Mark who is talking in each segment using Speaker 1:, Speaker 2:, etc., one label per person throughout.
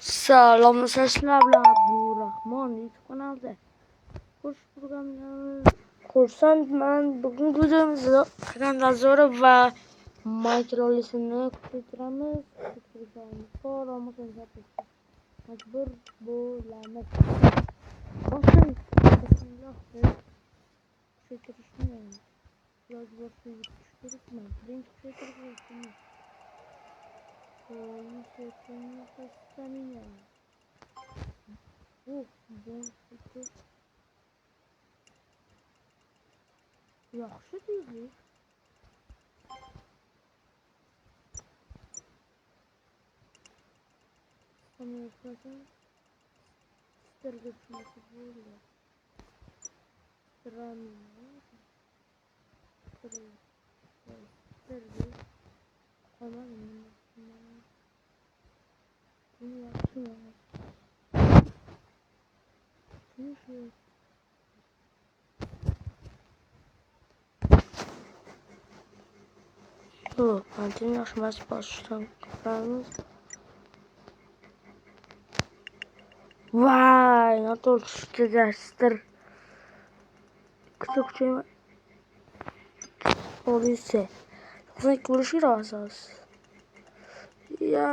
Speaker 1: Salom, sizlar bilan Abdurahmon YouTube kanalida. Xush programmamiz xursandman. Bugungi videomizda Qanrazora va Microlisini kuchaytiramiz. Majbur bo'lamiz. Boshlaymiz. Kuchaytirishni iloji boricha kuchaytirishni. Birinchi kuchaytirishni. Yaxshi deydi. Antin yaxshimas boshdan ko'ramiz. Vay, noto'g'ri dastur. Kuchayma. Polisi. Sanki bo'lishi asos. Ya.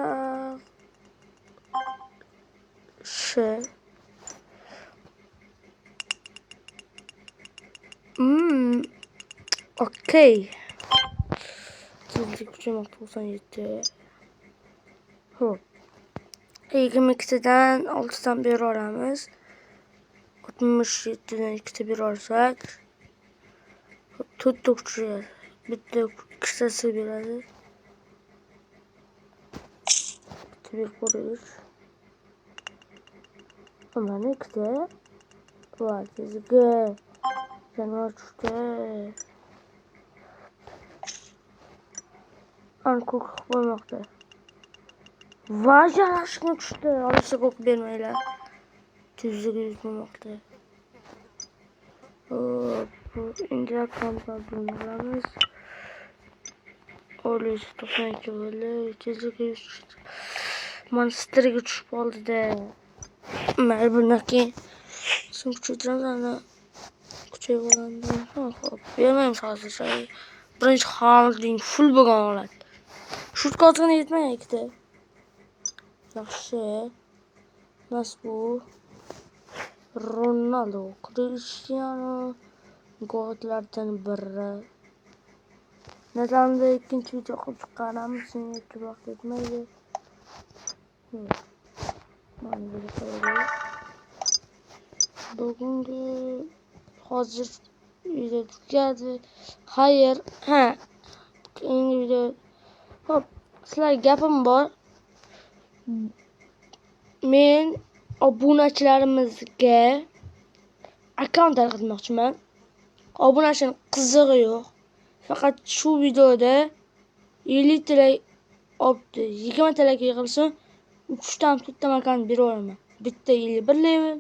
Speaker 1: Okey. Tezlik kuchum 97. 22dan 6dan beri olamiz. 67dan 2ta bir olsak 4 kuchayar. Bitta ikkitasi beradi. Bir ko'rish. Mana ikkita. Va tezga yana tushdi. Anko'k bo'lmoqda. Va yarashga tushdi. Olsa ko'k bermaylar. Tezlik bo'lmoqda. Bu inga kontrolimiz. Olish 92 bo'ldi. Tezlik tushdi. Monsterga tushib qoldi-da. Mana bunaki kuchaytiramiz. Kuchayvolandi. Xo'p, bermaymiz hozircha. Birinchi holatning full bo'lgan holat. Shutqotini yetmayapti. Yaxshi. Nasbu Ronaldo, Cristiano godlardan biri. Nazarda ikkinchi video qilib chiqaramiz. Senga vaqt yetmaydi. Mana bu qoldi. Bugungi hozir video tugadi. Xayr, keyingi video. Hop, sizlarga gapim bor. Men obunachilarimizga akkaunt tarqatmoqchiman. Obunachining qizig'i yo'q. Faqat shu videoda 50 tilak opti. 20 tilak yig'ilsin, 3 dan 4 dan akkaunt beraman. Bitta 51 level,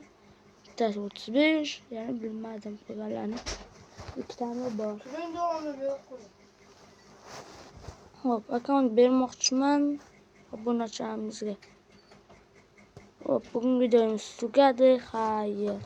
Speaker 1: bittasi 35, ya'ni bilmadim qolganlarni. Ikkitami bor. Hop, akkaunt bermoqchiman obunachilarimizga. Hop, bugungi videomiz tugadi. Xayr.